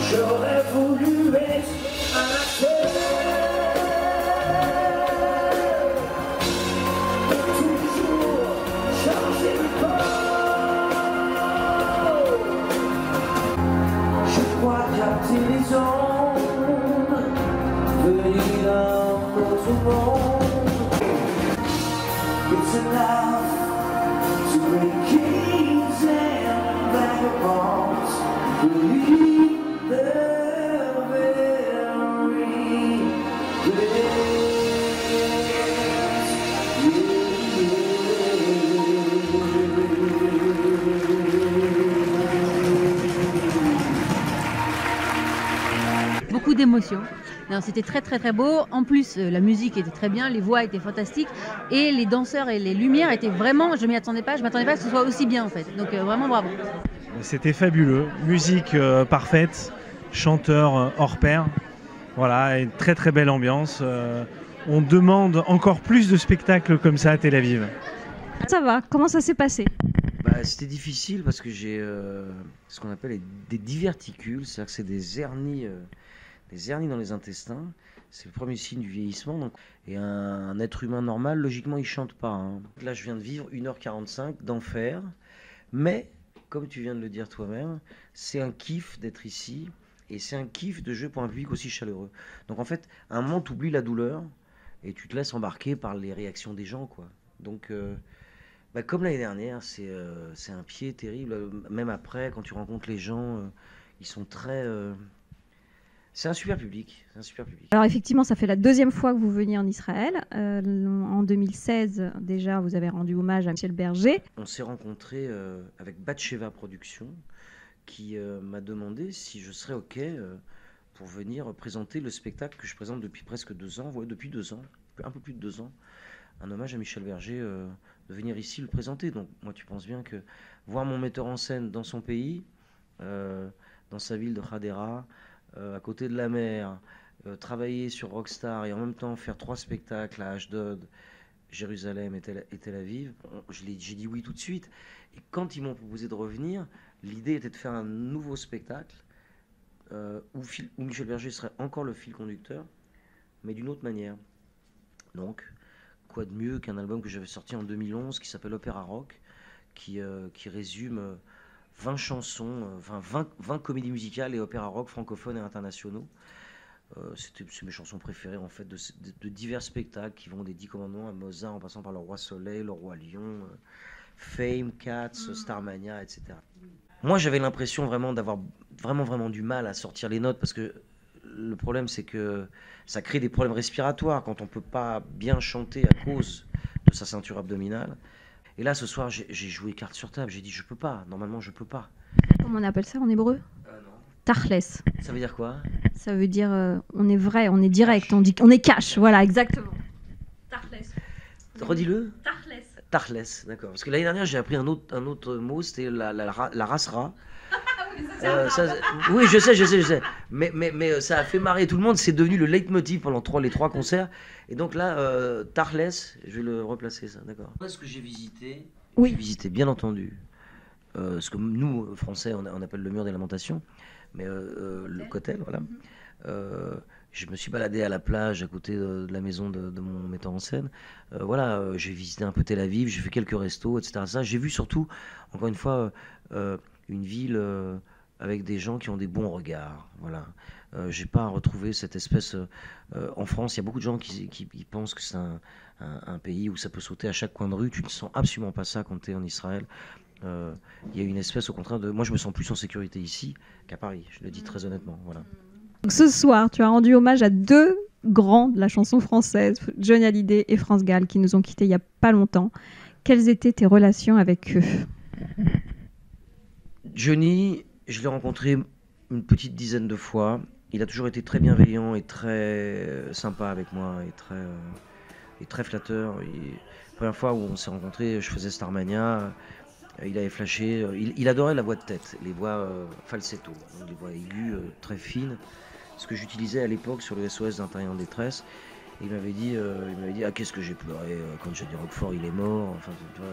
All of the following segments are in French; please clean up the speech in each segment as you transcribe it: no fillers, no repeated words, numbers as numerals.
J'aurais voulu être un acteur, de toujours changer de port. Je crois capter les ondes venues d'un autre monde. It's enough to break kings and vagabonds. Believe the very best. Beaucoup d'émotions. C'était très très très beau. En plus, la musique était très bien, les voix étaient fantastiques et les danseurs et les lumières étaient vraiment. Je m'attendais pas à ce que ce soit aussi bien en fait. Donc vraiment bravo. C'était fabuleux. Musique parfaite, chanteur hors pair. Voilà, une très très belle ambiance. On demande encore plus de spectacles comme ça à Tel Aviv. Ça va, comment ça s'est passé? C'était difficile parce que j'ai ce qu'on appelle des diverticules, c'est-à-dire que c'est des hernies dans les intestins. C'est le premier signe du vieillissement. Donc, et un être humain normal, logiquement, il chante pas. Hein. Là, je viens de vivre 1h45 d'enfer. Mais, comme tu viens de le dire toi-même, c'est un kiff d'être ici. Et c'est un kiff de jouer pour un public aussi chaleureux. Donc, en fait, à un moment, tu oublies la douleur et tu te laisses embarquer par les réactions des gens, quoi. Donc, comme l'année dernière, c'est un pied terrible. Même après, quand tu rencontres les gens, ils sont très... C'est un super public, c'est un super public. Alors effectivement, ça fait la deuxième fois que vous veniez en Israël. En 2016, déjà, vous avez rendu hommage à Michel Berger. On s'est rencontrés avec Batsheva Productions, qui m'a demandé si je serais OK pour venir présenter le spectacle que je présente depuis presque 2 ans, depuis 2 ans, un peu plus de 2 ans, un hommage à Michel Berger, de venir ici le présenter. Donc moi, tu penses bien que voir mon metteur en scène dans son pays, dans sa ville de Hadera, à côté de la mer, travailler sur Rockstar et en même temps faire 3 spectacles à Ashdod, Jérusalem et Tel Aviv, j'ai dit oui tout de suite. Et quand ils m'ont proposé de revenir, l'idée était de faire un nouveau spectacle où Michel Berger serait encore le fil conducteur, mais d'une autre manière. Donc, quoi de mieux qu'un album que j'avais sorti en 2011 qui s'appelle Opéra Rock, qui résume 20 chansons, 20 comédies musicales et opéras rock francophones et internationaux. C'est mes chansons préférées en fait de divers spectacles qui vont des 10 commandements à Mozart en passant par le Roi Soleil, le Roi Lion, Fame, Cats, Starmania, etc. Moi j'avais l'impression vraiment d'avoir vraiment du mal à sortir les notes parce que le problème c'est que ça crée des problèmes respiratoires quand on peut pas bien chanter à cause de sa ceinture abdominale. Et là, ce soir, j'ai joué carte sur table. J'ai dit, je peux pas. Normalement, je peux pas. Comment on appelle ça en hébreu? Non. Tachles. Ça veut dire quoi? Ça veut dire on est vrai, on est direct, on est cash. Voilà, exactement. Tachles. Redis-le. Tachles. Tachles, d'accord. Parce que l'année dernière, j'ai appris un autre mot, c'était la rasra. Oui, je sais. Mais ça a fait marrer tout le monde. C'est devenu le leitmotiv pendant les 3 concerts. Et donc là, Tachles, je vais le replacer, ça, d'accord. Est-ce que j'ai visité? Oui. J'ai visité, bien entendu, ce que nous, Français, on appelle le mur des lamentations, mais le Kotel, voilà. Je me suis baladé à la plage à côté de la maison de mon metteur en scène. J'ai visité un peu Tel Aviv, j'ai fait quelques restos, etc. Ça, j'ai vu surtout, encore une fois, une ville avec des gens qui ont des bons regards. Voilà. J'ai pas retrouvé cette espèce... en France, il y a beaucoup de gens qui pensent que c'est un pays où ça peut sauter à chaque coin de rue. Tu ne sens absolument pas ça quand tu es en Israël. Il y a une espèce, au contraire, de... Moi, je me sens plus en sécurité ici qu'à Paris. Je le dis très honnêtement. Voilà. Donc, ce soir, tu as rendu hommage à 2 grands de la chanson française, Johnny Hallyday et France Gall, qui nous ont quittés il n'y a pas longtemps. Quelles étaient tes relations avec eux? Johnny, je l'ai rencontré une petite dizaine de fois. Il a toujours été très bienveillant et très sympa avec moi et très flatteur. La première fois où on s'est rencontrés, je faisais Starmania. Il avait flashé. Il adorait la voix de tête, les voix falsetto, les voix aiguës, très fines. Ce que j'utilisais à l'époque sur le SOS d'un terrien en détresse. Et il m'avait dit ah, qu'est-ce que j'ai pleuré quand j'ai dit Roquefort il est mort. Enfin, tu vois,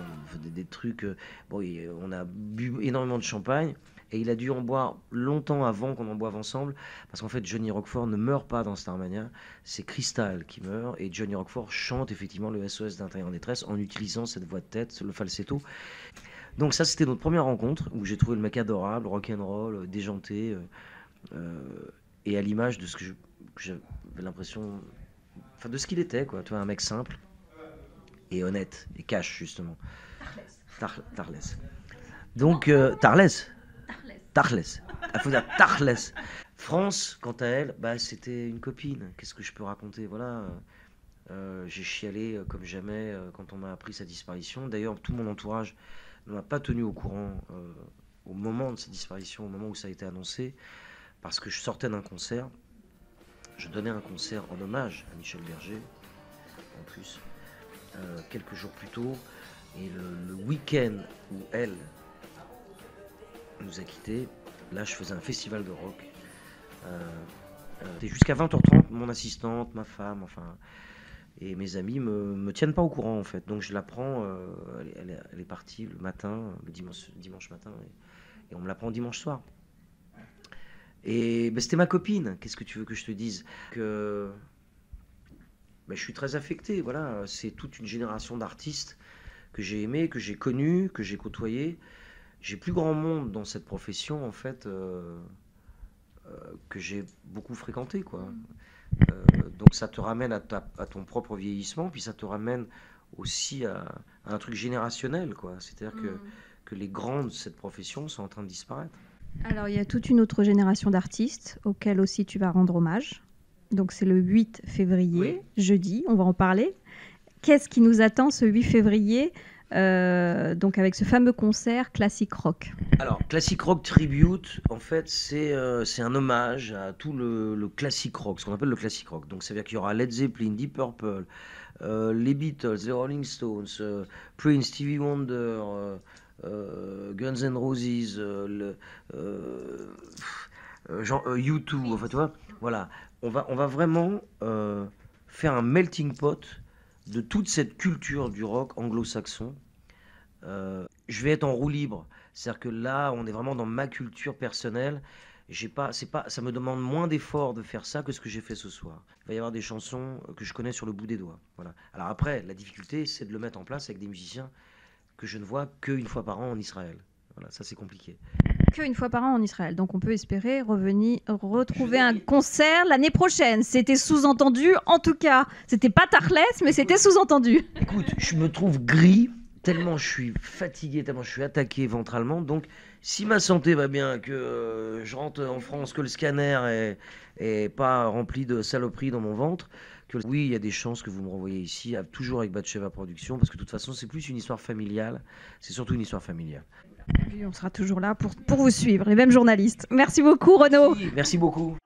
des trucs. On a bu énormément de champagne. Et il a dû en boire longtemps avant qu'on en boive ensemble, parce qu'en fait, Johnny Roquefort ne meurt pas dans Starmania, c'est Crystal qui meurt, et Johnny Roquefort chante effectivement le SOS d'un tailleur en détresse en utilisant cette voix de tête, le falsetto. Donc ça, c'était notre première rencontre, où j'ai trouvé le mec adorable, rock'n'roll, déjanté, et à l'image de ce que j'avais l'impression... Enfin, de ce qu'il était, quoi. Tu vois, un mec simple et honnête, et cash, justement. Tarles. Donc, Tarles. Il faut dire Tarles. France, quant à elle, bah, c'était une copine. Qu'est-ce que je peux raconter? Voilà. J'ai chialé comme jamais quand on m'a appris sa disparition. D'ailleurs, tout mon entourage ne m'a pas tenu au courant au moment de sa disparition, au moment où ça a été annoncé, parce que je sortais d'un concert. Je donnais un concert en hommage à Michel Berger, en plus, quelques jours plus tôt. Et le week-end où elle nous a quittés, là, je faisais un festival de rock. C'était jusqu'à 20h30, mon assistante, ma femme, enfin... Et mes amis me tiennent pas au courant, en fait. Donc je l'apprends, elle est partie le matin, le dimanche matin, et on me l'apprend dimanche soir. Et ben, c'était ma copine, qu'est-ce que tu veux que je te dise? Que ben, je suis très affecté, voilà. C'est toute une génération d'artistes que j'ai aimés, que j'ai connus, que j'ai côtoyés. J'ai plus grand monde dans cette profession, en fait, que j'ai beaucoup fréquenté, quoi. Donc ça te ramène à ton propre vieillissement, puis ça te ramène aussi à un truc générationnel, quoi. C'est-à-dire que les grands de cette profession sont en train de disparaître. Alors, il y a toute une autre génération d'artistes auxquels aussi tu vas rendre hommage. Donc, c'est le 8 février, jeudi, on va en parler. Qu'est-ce qui nous attend ce 8 février, donc avec ce fameux concert Classic Rock? Alors, Classic Rock Tribute, en fait, c'est un hommage à tout le classic rock, ce qu'on appelle le classic rock. Donc, ça veut dire qu'il y aura Led Zeppelin, Deep Purple, les Beatles, les Rolling Stones, Prince, Stevie Wonder, Guns N' Roses, U2, enfin, tu vois, voilà. On va vraiment faire un melting pot de toute cette culture du rock anglo-saxon. Je vais être en roue libre, c'est-à-dire que là, on est vraiment dans ma culture personnelle. Ça me demande moins d'efforts de faire ça que ce que j'ai fait ce soir. Il va y avoir des chansons que je connais sur le bout des doigts. Voilà. Alors après, la difficulté, c'est de le mettre en place avec des musiciens que je ne vois qu'une fois par an en Israël. Voilà, ça c'est compliqué. Qu'une fois par an en Israël. Donc on peut espérer retrouver un concert l'année prochaine. C'était sous-entendu, en tout cas. C'était pas Tarles, mais c'était sous-entendu. Écoute, je me trouve gris, tellement je suis fatigué, tellement je suis attaqué ventralement. Donc si ma santé va bien, que je rentre en France, que le scanner est pas rempli de saloperies dans mon ventre, oui, il y a des chances que vous me renvoyez ici, toujours avec Batcheva Productions, parce que de toute façon, c'est plus une histoire familiale, c'est surtout une histoire familiale. Et puis on sera toujours là pour vous suivre, les mêmes journalistes. Merci beaucoup, Renaud. Merci beaucoup.